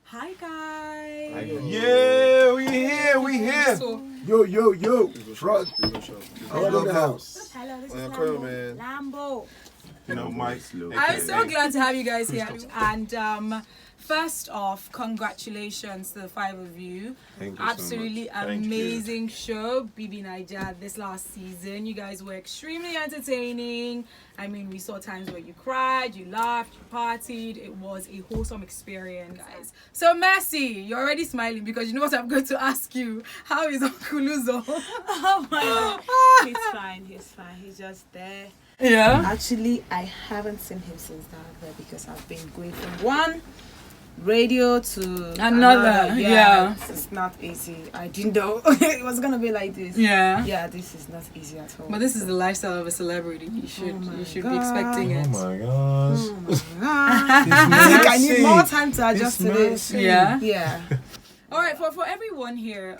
Hi guys. Yeah, we here. Yo, Frodd. Hello in the house. Hello, this is Lambo. Lambo. Lambo. You know, Mike. I'm so glad to have you guys here. And first off, congratulations to the five of you. Thank you Absolutely so much. Thank amazing show, Bbnaija'S, this last season. You guys were extremely entertaining. I mean, we saw times where you cried, you laughed, you partied. It was a wholesome experience, guys. So, Mercy, you're already smiling because you know what I'm going to ask you. How is Uncle Uzo? Oh my God. He's fine. He's just there. Yeah. Actually, I haven't seen him since that because I've been going from one radio to Another. Yeah. It's not easy. I didn't know it was gonna be like this. Yeah. This is not easy at all. But this is the lifestyle of a celebrity. You should be God. expecting it. Oh my gosh. Oh my God. I think I need more time to adjust to this. Yeah. All right. For everyone here,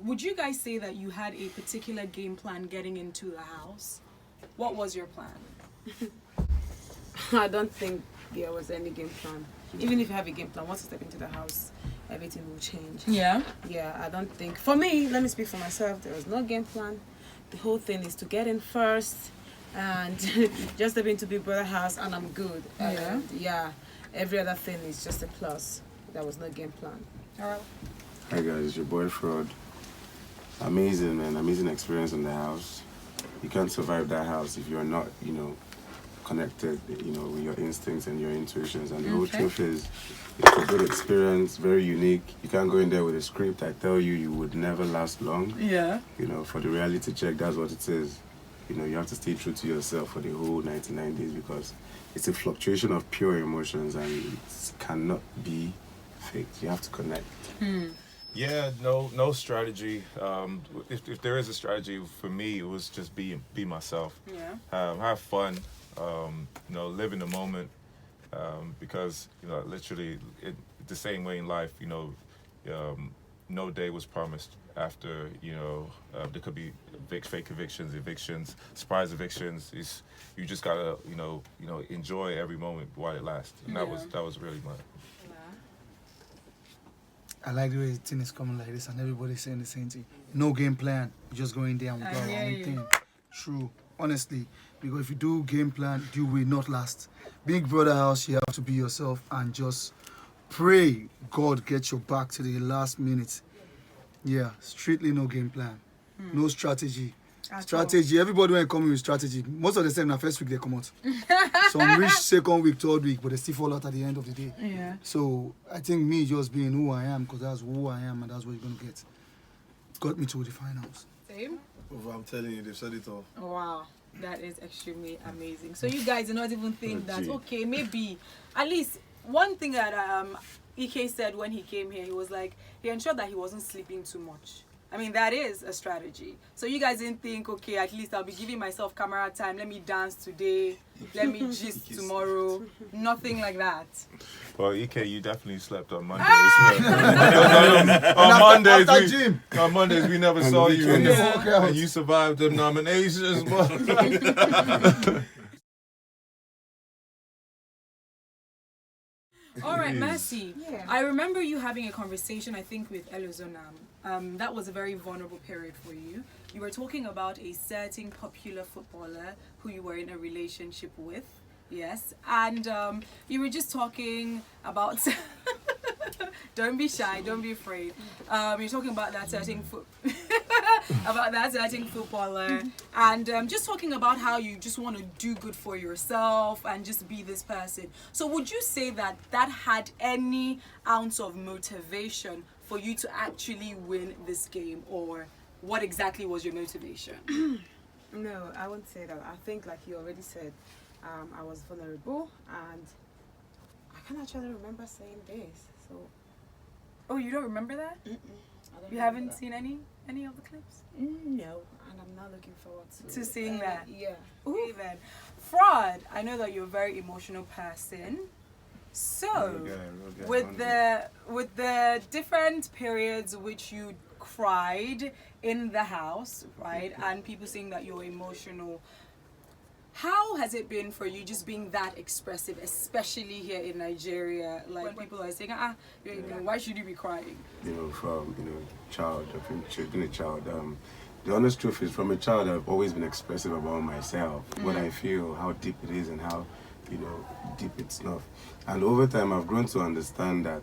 would you guys say that you had a particular game plan getting into the house? What was your plan? I don't think there was any game plan. Even if you have a game plan, once you step into the house, everything will change. Yeah. Yeah, I don't think. For me, let me speak for myself. There was no game plan. The whole thing is to get in first and just step into Big Brother house, and I'm good. Yeah. And every other thing is just a plus. There was no game plan. All right. Hi guys, it's your boy Frodd. Amazing, man. Amazing experience in the house. You can't survive that house if you're not, connected, with your instincts and your intuitions. And the whole truth is, it's a good experience, very unique. You can't go in there with a script. I tell you, you would never last long. Yeah. For the reality check, that's what it is. You have to stay true to yourself for the whole 99 days because it's a fluctuation of pure emotions and it cannot be faked. You have to connect. Yeah, no strategy. If there is a strategy for me, it was just be myself. Yeah. Have fun. Live in the moment. Because literally, the same way in life. No day was promised. After there could be fake evictions, surprise evictions. You just gotta enjoy every moment while it lasts. And that was really my. I like the way the thing is coming like this and everybody's saying the same thing. No game plan. You just go in there and we got our own thing. True. Honestly. Because if you do game plan, you will not last. Big Brother house, you have to be yourself and just pray God get your back to the last minute. Yeah. Strictly no game plan. No strategy. Strategy. Everybody when coming with strategy. Most of the time, in the first week they come out. Some reach second week, third week, but they still fall out at the end of the day. Yeah. So I think me just being who I am, because that's who I am and that's what you're gonna get, got me to the finals. Same. I'm telling you, they've said it all. Wow. That is extremely amazing. So you guys do not even think that, okay, maybe at least one thing that Incase said when he came here, he was like, he ensured that he wasn't sleeping too much. I mean, that is a strategy. So you guys didn't think, okay, at least I'll be giving myself camera time. Let me dance today. Let me gist tomorrow. Nothing like that. Well, EK, you definitely slept on Mondays. On Mondays, we never saw you. And you survived the nominations. All right, Mercy. Yeah. I remember you having a conversation, I think, with Elozonam. That was a very vulnerable period for you. You were talking about a certain popular footballer who you were in a relationship with. Yes. And you were just talking about... Don't be shy. Don't be afraid. You're talking about that certain footballer, and just talking about how you just want to do good for yourself and just be this person. So, would you say that that had any ounce of motivation for you to actually win this game, or what exactly was your motivation? No, I wouldn't say that. I think, like you already said, I was vulnerable, and I can't actually remember saying this. So. Oh, you don't remember that? You haven't seen any of the clips? No, and I'm not looking forward to seeing that. Yeah. Okay then, Frodd, I know that you're a very emotional person. So, with the different periods which you cried in the house, right, and people saying that you're emotional, How has it been for you just being that expressive, especially here in Nigeria? Like when people are saying, why should you be crying? From child, I've been a child. The honest truth is, from a child, I've always been expressive about myself, what I feel, how deep it is, and how deep it's not. And over time, I've grown to understand that,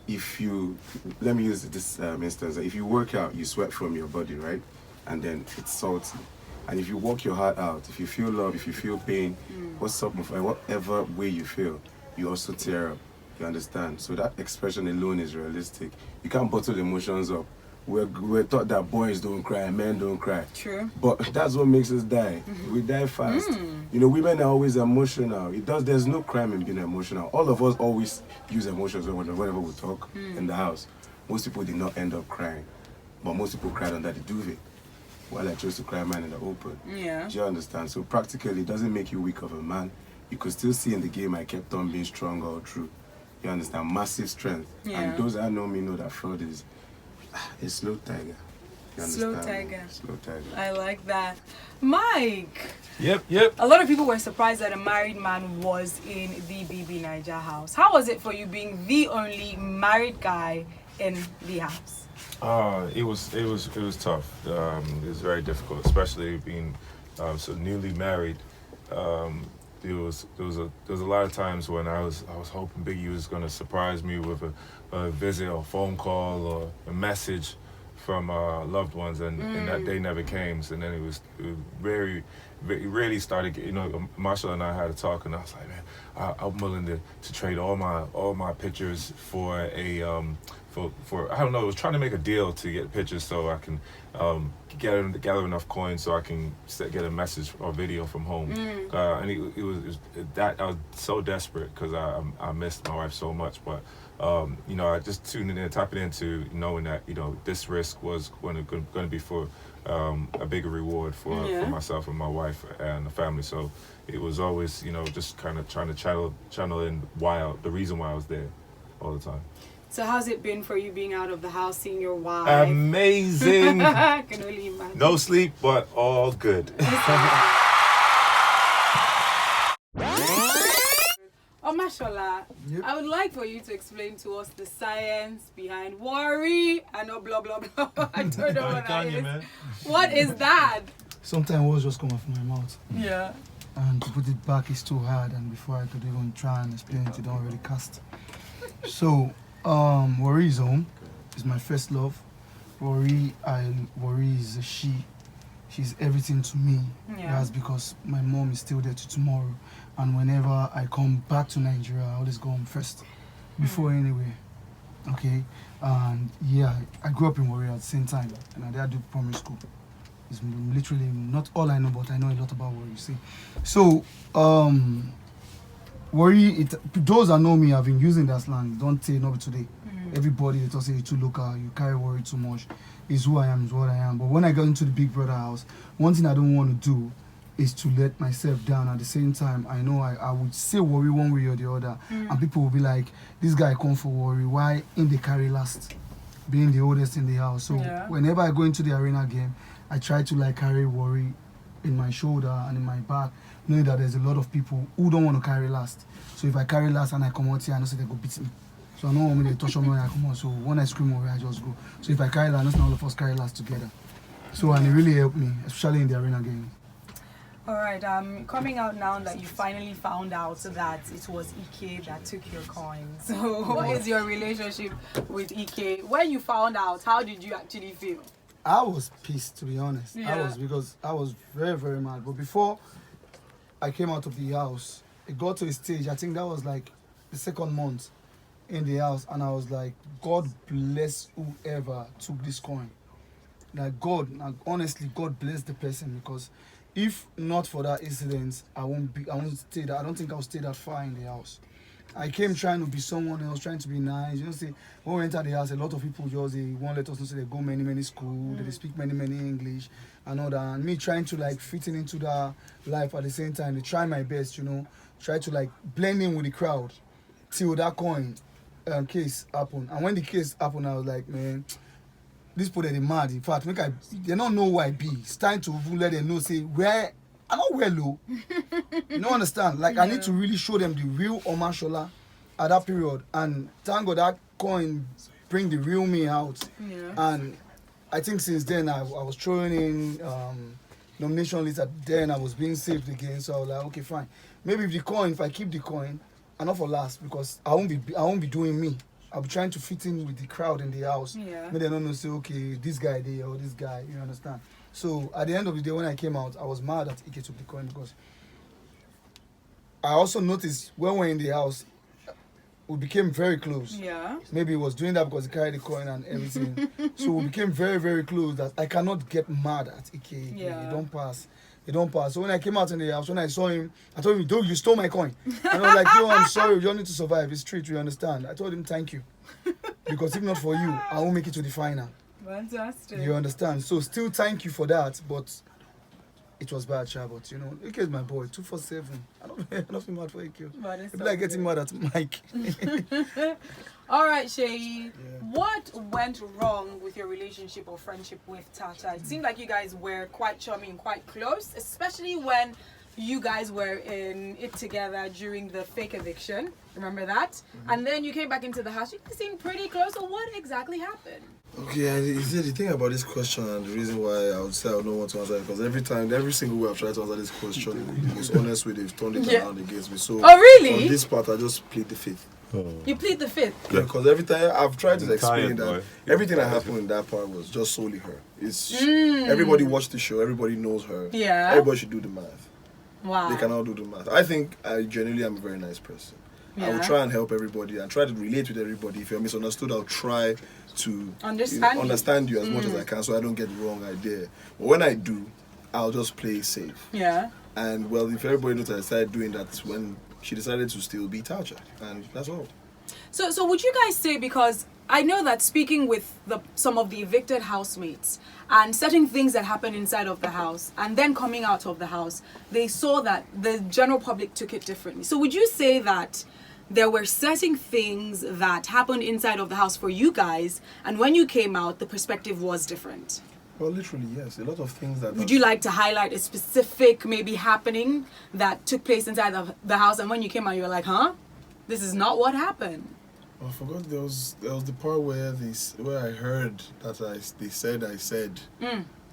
if you, let me use this instance, if you work out, you sweat from your body, right? And then it's salty. And if you walk your heart out, if you feel love, if you feel pain, whatever way you feel, you also tear up. You understand? So that expression alone is realistic. You can't bottle emotions up. We're taught that boys don't cry, men don't cry. True. But that's what makes us die. We die fast. Women are always emotional. There's no crime in being emotional. All of us always use emotions whenever we talk in the house. Most people did not end up crying, but most people cried under the duvet. While I chose to cry man in the open. Yeah. Do you understand? So practically, it doesn't make you weak of a man. You could still see in the game I kept on being strong all through. You understand? Massive strength. Yeah. And those that know me know that Frodd is a slow tiger. You understand? Slow tiger. Slow tiger. I like that. Mike. Yep. A lot of people were surprised that a married man was in the Bbnaija'S house. How was it for you being the only married guy in the house? It was tough. It was very difficult, especially being so newly married. There was a lot of times when I was hoping Biggie was gonna surprise me with a visit or phone call or a message from loved ones, and that day never came. And then it was really started. Omatsola and I had a talk, and I was like, man, I'm willing to trade all my pictures for a for I don't know. I was trying to make a deal to get pictures so I can gather enough coins so I can get a message or video from home. And it was that I was so desperate because I missed my wife so much. But I just tuned in and tapping into knowing that this risk was going to be for a bigger reward for myself and my wife and the family. So it was always just kind of trying to channel in the reason why I was there all the time. So how's it been for you being out of the house, seeing your wife? Amazing. I can only imagine. No sleep, but all good. Omatsola, Yep. I would like for you to explain to us the science behind Warri and OBLOBLOBLO. I don't know what that is. Man. What is that? Sometimes words just come out from my mouth. Yeah. And to put it back is too hard, and before I could even try and explain it don't really cast. So, Warri is home. It's my first love. Warri is a she. She's everything to me. Yeah. That's because my mom is still there to tomorrow. And whenever I come back to Nigeria, I always go home first, before anywhere. Okay? And yeah, I grew up in Warri at the same time, and I did do primary school. It's literally not all I know, but I know a lot about Warri, you see. So, Warri, those that know me have been using that slang. Don't say no today. Everybody they talk say you're too local, you carry Warri too much. Is who I am, is what I am. But when I got into the big brother house, one thing I don't want to do is to let myself down. At the same time, I know I would say Warri one way or the other, and people will be like, this guy come for Warri, why in the carry last? Being the oldest in the house. So whenever I go into the arena game, I try to carry Warri in my shoulder and in my back, knowing that there's a lot of people who don't want to carry last. So if I carry last and I come out here, I know they go beat me. So I know when they touch on me when I come out. So when I scream over, I just go. So if I carry last, I know all of us carry last together. So and it really helped me, especially in the arena game. All right, coming out now that you finally found out that it was Ike that took your coins. So what is your relationship with Ike? When you found out, how did you actually feel? I was pissed, to be honest. Yeah. Because I was very, very mad. But before I came out of the house, it got to a stage, I think that was like the second month in the house, and I was like, God bless whoever took this coin. Honestly, God bless the person, because if not for that incident, I won't stay there. I don't think I'll stay that far in the house. I came trying to be someone else, trying to be nice. See, when we enter the house, a lot of people just won't let us know, so they go many schools, they speak many English and all that. And me trying to fit in into that life at the same time, they try my best, try to blend in with the crowd till that coin case happened. And when the case happened, I was like, man, these people, they're mad. In fact, they don't know who I be. It's time to let them know, say, where I'm not well low. You don't understand? Like I need to really show them the real Omatsola at that period. And thank God that coin bring the real me out. Yeah. And I think since then I was throwing in nomination list. Then I was being saved again. So I was like, okay, fine. Maybe if I keep the coin, and not for last, because I won't be doing me. I'll be trying to fit in with the crowd in the house. Yeah. Maybe they don't know, say, okay, this guy there or this guy, you understand? So at the end of the day, when I came out, I was mad that Ike took the coin because I also noticed when we were in the house, we became very close. Yeah. Maybe he was doing that because he carried the coin and everything. So we became very, very close that I cannot get mad at Ike. Yeah. He don't pass. He don't pass. So when I came out in the house, when I saw him, I told him, dude, you stole my coin. And I was like, yo, I'm sorry, you don't need to survive. It's street, you understand? I told him, thank you. Because if not for you, I won't make it to the final. Fantastic. You understand? So still thank you for that, but it was bad, Sha, but you know, Ike is my boy, 247. I don't feel mad for Ike. But it's It's like getting mad at Mike. All right, Seyi. What went wrong with your relationship or friendship with Tacha? It seemed like you guys were quite charming, quite close, especially when you guys were in it together during the fake eviction. Remember that? And then you came back into the house. You guys seemed pretty close. So what exactly happened? Okay, and you see, the thing about this question and the reason why I would say I don't want to answer it, because every single way I've tried to answer this question, the most honest way they've turned it around against me. So Oh, really? on this part, I just plead the fifth. You plead the fifth. Yeah, because every time I've tried to I'm explain tired, that boy. everything that happened in that part was just solely her. It's everybody watched the show, everybody knows her. Yeah. Everybody should do the math. Wow. They cannot do the math. I think I genuinely am a very nice person. I will Yeah. try and help everybody and try to relate with everybody. If you're misunderstood, I'll try to Understand you. as much as I can so I don't get the wrong idea. But when I do, I'll just play safe. Yeah. And well, if everybody knows I started doing that when she decided to still be Tacha. And that's all. So would you guys say, because I know that speaking with some of the evicted housemates and certain things that happened inside of the house and then coming out of the house, they saw that the general public took it differently. So would you say that there were certain things that happened inside of the house for you guys, and when you came out, the perspective was different? Well, literally, yes. A lot of things that... Would you like to highlight a specific maybe happening that took place inside of the house, and when you came out, you were like, huh? This is not what happened. I forgot there was the part where I heard that I said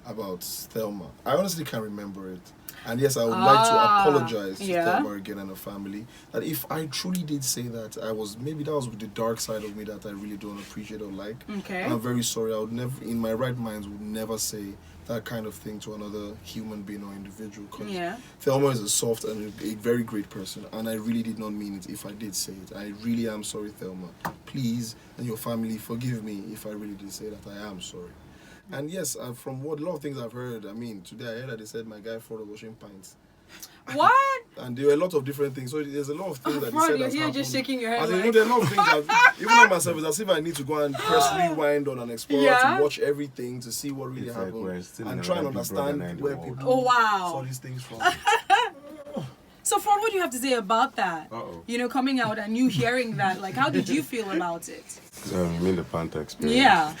about Thelma. I honestly can't remember it. And yes, I would like to apologize to Thelma again and her family. That if I truly did say that, maybe that was the dark side of me that I really don't appreciate or like. Okay. And I'm very sorry. I would never, in my right mind, would never say that kind of thing to another human being or individual. Because Thelma is a soft and a very great person, and I really did not mean it if I did say it. I really am sorry, Thelma. Please, and your family, forgive me if I really did say that. I am sorry. And yes, from a lot of things I've heard, I mean, today I heard that they said my guy Frodd was washing pints. What? And there were a lot of different things. So there's a lot of things that they said. You're just shaking your head. As in, there are a lot of things that, even I myself, it's as if I need to go and press rewind on an Explorer to watch everything to see what really happened and try and understand where people saw these things from. So, Frodd, what do you have to say about that? You know, coming out and you hearing that, like, how did you feel about it? You mean the pant experience? Yeah.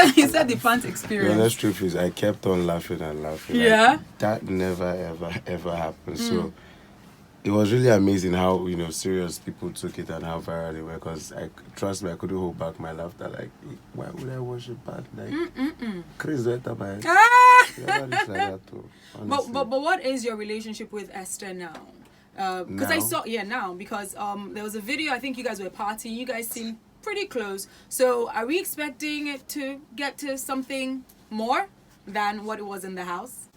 He said the pant experience. The honest truth is, I kept on laughing and laughing. Yeah. Like, that never, ever happened. So, it was really amazing how, you know, serious people took it and how viral they were. Because, trust me, I couldn't hold back my laughter. Like, why would I wash a pant? Like, Chris, don't like that too. But what is your relationship with Esther now? Because I saw because there was a video, I think you guys were partying, you guys seemed pretty close. So are we expecting it to get to something more than what it was in the house?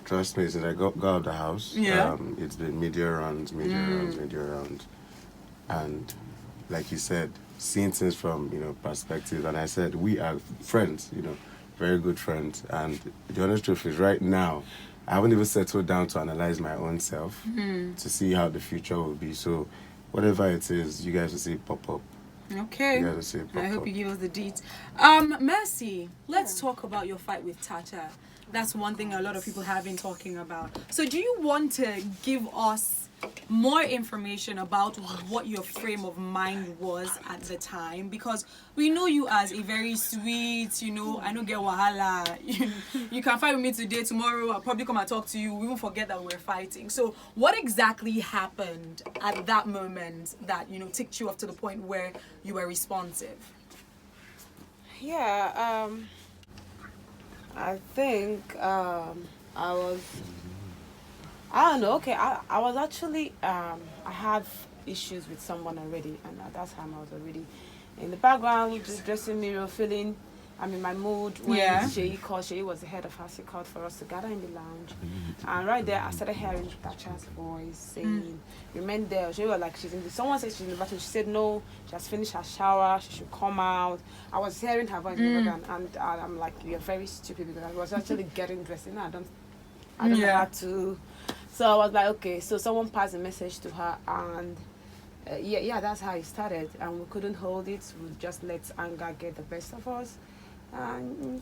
Trust me, since I got out of the house, it's been media rounds. And like you said, seeing things from, you know, perspective. And I said, we are friends, you know, very good friends. And the honest truth is, right now, I haven't even settled down to analyze my own self to see how the future will be. So whatever it is, you guys will see pop up. Okay. You guys will see pop up. I hope you give us the deets. Mercy, let's talk about your fight with Tacha. That's one thing a lot of people have been talking about. So do you want to give us more information about what your frame of mind was at the time, because we know you as a very sweet, you know, I don't get wahala. You can fight with me today, tomorrow I'll probably come and talk to you. We won't forget that we're fighting. So what exactly happened at that moment that, you know, ticked you off to the point where you were responsive? Yeah, I think I don't know, okay, I was actually, I had issues with someone already, and at that time I was already in the background, just dressing mirror, feeling, I'm in my mood, when Seyi called. Seyi was the head of house, he called for us to gather in the lounge, and right there I started hearing Tacha's voice saying, remain there. She was like, someone said she's in the bathroom, she said no, she has finished her shower, she should come out. I was hearing her voice in the background, and I'm like, you're very stupid, because I was actually getting dressed, you know, I don't know how to. So I was like, okay, so someone passed a message to her, and that's how it started, and we couldn't hold it. We just let anger get the best of us, and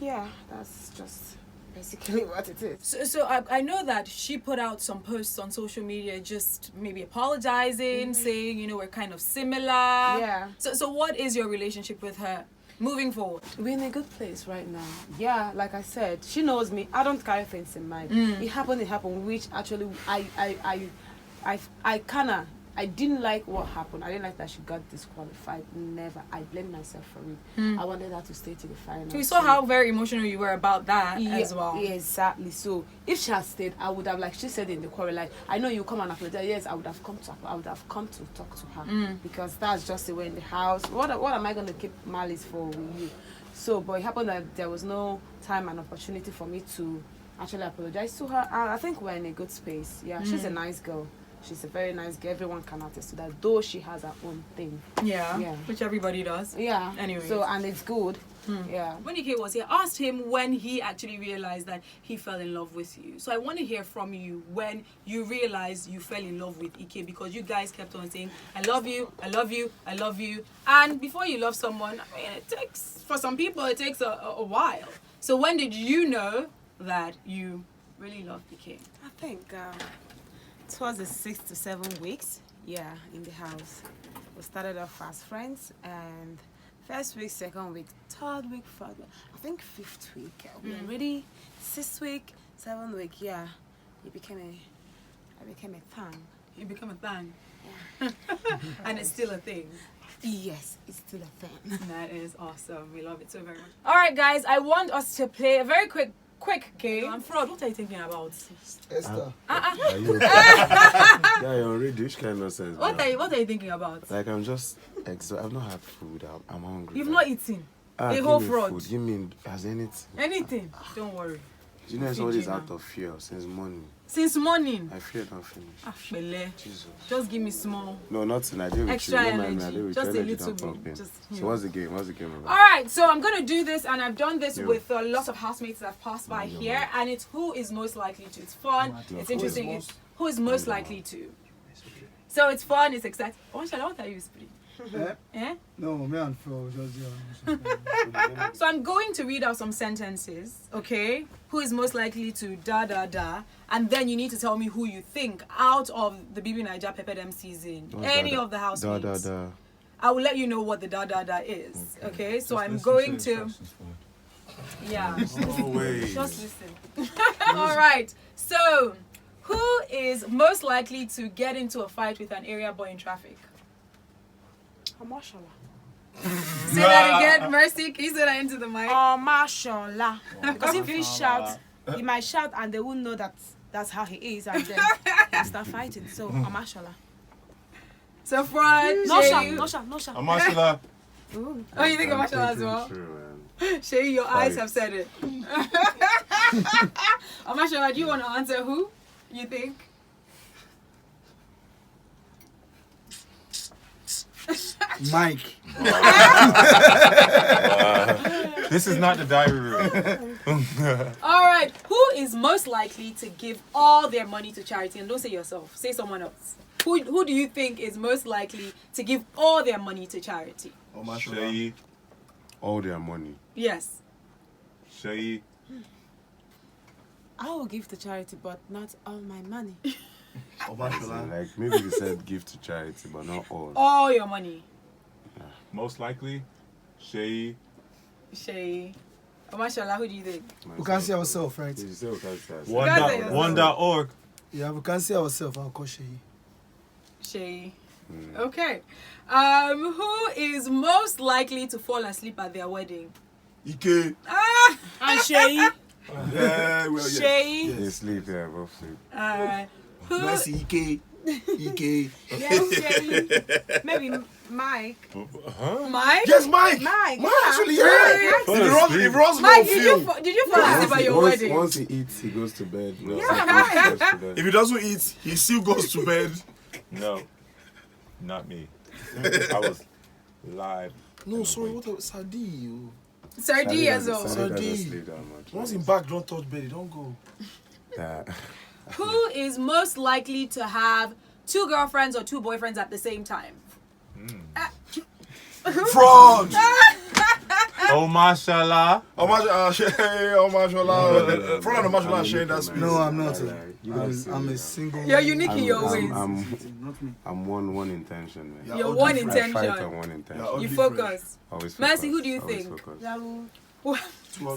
that's just basically what it is. So I know that she put out some posts on social media, just maybe apologizing, saying, you know, we're kind of similar. Yeah. So what is your relationship with her moving forward? We're in a good place right now. Yeah, like I said, she knows me. I don't carry things in mind. It happened, which actually I didn't like what happened. I didn't like that she got disqualified. Never. I blame myself for it. I wanted her to stay to the final. We saw how very emotional you were about that as well. Yeah, exactly. So if she had stayed, I would have, like she said in the quarrel, like, I know you come and apologize. Yes, I would have come to talk to her, because that's just the way in the house. What am I going to keep malice for with you? So, but it happened that there was no time and opportunity for me to actually apologize to her. I think we're in a good space. Yeah, she's a nice girl. She's a very nice girl. Everyone can attest to that, though she has her own thing. Yeah. Which everybody does. Yeah. Anyway. So, and it's good. Yeah. When Ike was here, I asked him when he actually realized that he fell in love with you. So I want to hear from you when you realized you fell in love with Ike, because you guys kept on saying, I love you, I love you, I love you. And before you love someone, I mean, for some people, it takes a while. So when did you know that you really loved Ike? I think it was the 6 to 7 weeks, in the house. We started off as friends, and first week, second week, third week, fourth week, I think 5th week. We were ready. 6th week, 7th week, I became a thing. You become a thing. Yeah. And it's still a thing. Yes, it's still a thing. That is awesome. We love it so very much. All right, guys, I want us to play a very quick game. I'm Frodd. What are you thinking about? Esther. Are you okay? Yeah, you're already. Which kind of nonsense? What are you thinking about? Like, I'm just I've not had food. I'm hungry. You've not eaten a whole Frodd. You mean has anything? Anything? Don't worry. Do you know somebody's out of fear since morning? Since morning? I fear not finish. Jesus. Just give me small. No, nothing. I did extra energy. Just a little bit. So what's the game? What's the game about? Alright, so I'm going to do this, and I've done this with lots of housemates that have passed by here, and it's who is most likely to. It's fun, it's interesting. It's who is most likely to. So it's fun, it's exciting. What are you speaking? No, me and Frodd just So I'm going to read out some sentences, okay? Who is most likely to da da da, and then you need to tell me who you think out of the Bbnaija'S Pepper season, any of the housemates. Da da da. I will let you know what the da da da is, okay? So I'm going to. Yeah. No way. Just listen. All right. So, who is most likely to get into a fight with an area boy in traffic? Omatsola. Say that again, Mercy. Can you say that into the mic? Omatsola. Because if you shout, he might shout and they won't know that that's how he is, and then he'll start fighting. So, Omatsola. So, Frodd, No Seyi. shot. Omatsola. Oh, you think Omatsola as well? Seyi, your eyes have said it. Omatsola, do you want to answer who you think? Mike. This is not the diary room. All right. Who is most likely to give all their money to charity? And don't say yourself. Say someone else. Who do you think is most likely to give all their money to charity? Seyi. All their money. Yes. Seyi. I will give to charity, but not all my money. Omatsola. Like maybe we said give to charity, but not all. All your money. Most likely, Seyi. Omatsola, who do you think? We can see ourselves, right? You say we can see ourselves. One.org. Yeah, we can see ourselves. I'll call Seyi. Okay. Who is most likely to fall asleep at their wedding? Ike. And Seyi. Yeah, well, Seyi. They sleep, yeah, both sleep. Alright. Who? Nice Ike. Ike. Yes, Seyi. Maybe Mike. Mike? Yes, Mike. Mike. Mike, actually, yeah. If runs Mike, no did you fall asleep at your wedding? Once he eats, he goes to bed. No, If he doesn't eat, he still goes to bed. No, not me. I was live. No, sorry, what about Sadi? Sardine as well. Sadi. Once in back, don't touch bed, don't go. Who is most likely to have 2 girlfriends or 2 boyfriends at the same time? Frodd! Omatsola. Omatsola. Frodd and Omatsola are sharing that space. No, I'm not. I'm a single. You're unique in your ways. I'm one intention, man. You're one I fight intention. on one intention. You different. focus. Always focus. Mercy, who do you Always think? focus.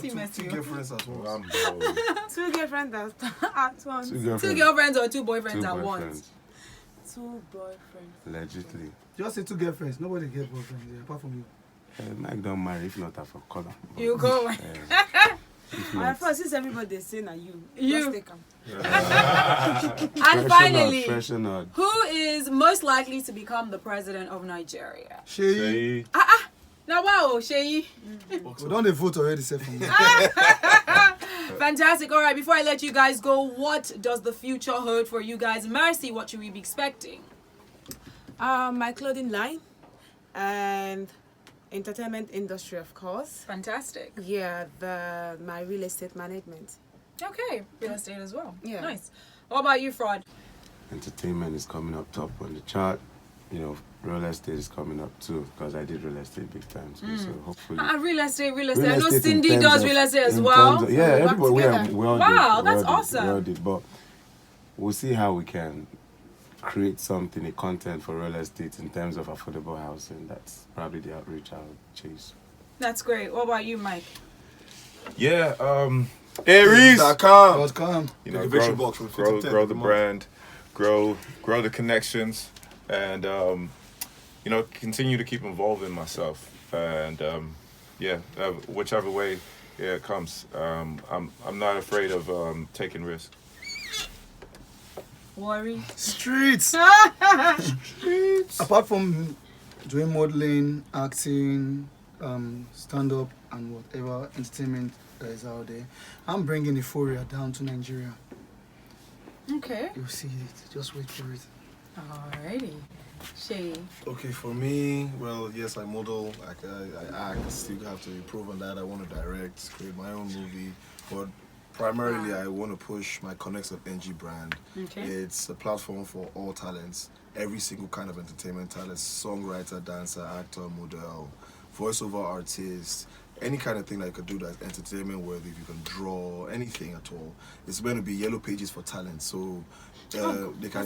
See, Mercy. Two girlfriends as well. I'm bold. 2 girlfriends at once. 2 2 girlfriends. girlfriends or 2 boyfriends 2 at boyfriends. once? 2 boyfriends. Allegedly. Just say 2 girlfriends. Nobody gets boyfriends here, apart from you. Mike don't marry if not for color. You go. At first, since everybody is saying that you. You. Just take 'em. And finally, Freshen out. who is most likely to become the president of Nigeria? Seyi. Now, wow, Seyi. We don't they vote already, say for me. Fantastic. All right, before I let you guys go, what does the future hold for you guys? Mercy, what should we be expecting? My clothing line and entertainment industry, of course. Fantastic. Yeah, my real estate management. Okay, real estate as well. Yeah. Nice. What about you, Frodd? Entertainment is coming up top on the chart. You know, real estate is coming up too because I did real estate big time. So hopefully. Real estate. Real I know estate in Cindy terms does of- real estate as in well. terms of- yeah, work everybody. together. Wow, that's awesome. We all did, but we'll see how we can create something, a content for real estate in terms of affordable housing. That's probably the outreach I'll chase. That's great. What about you, Mike? Yeah, Aries. Come. You know, Eviction box from 50 to 10 grow the a month. brand, grow the connections, and you know, continue to keep involving myself. And whichever way it comes, I'm not afraid of taking risks. Warri. Streets. Apart from doing modeling, acting, stand-up, and whatever entertainment that is out there, I'm bringing euphoria down to Nigeria. Okay. You'll see it. Just wait for it. Alrighty. Seyi. Okay, for me, well, yes, I model, I act, still have to improve on that. I want to direct, create my own movie, but primarily I want to push my Connects of NG brand. Okay. It's a platform for all talents, every single kind of entertainment talent, songwriter, dancer, actor, model, voiceover artist, any kind of thing that you could do that's entertainment worthy. If you can draw anything at all, it's going to be yellow pages for talent. So they can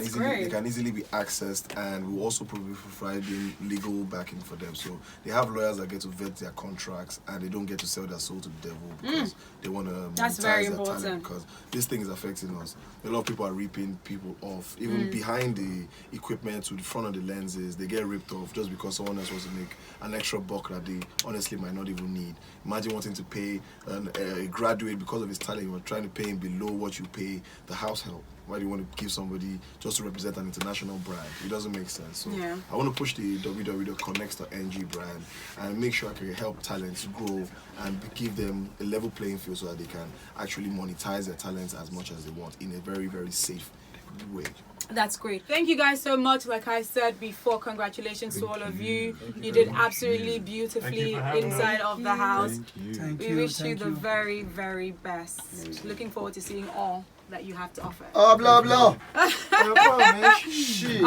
easily be accessed, and we'll also probably providing legal backing for them. So they have lawyers that get to vet their contracts, and they don't get to sell their soul to the devil because they want to That's very monetize their important. talent. Because this thing is affecting us. A lot of people are ripping people off, even behind the equipment, to the front of the lenses. They get ripped off just because someone else wants to make an extra buck that they honestly might not even need. Imagine wanting to pay a graduate because of his talent. You're trying to pay him below what you pay the house help. Why do you want to give somebody just to represent an international brand? It doesn't make sense. So Yeah. I want to push the www.connects.ng brand and make sure I can help talents grow and give them a level playing field so that they can actually monetize their talents as much as they want in a very, very safe way. That's great. Thank you guys so much. Like I said before, congratulations to all of you. You did absolutely beautifully inside of the house. Thank We you. wish you Thank the very, very best. Looking forward to seeing all that you have to offer. Oh, blah, blah. Shit.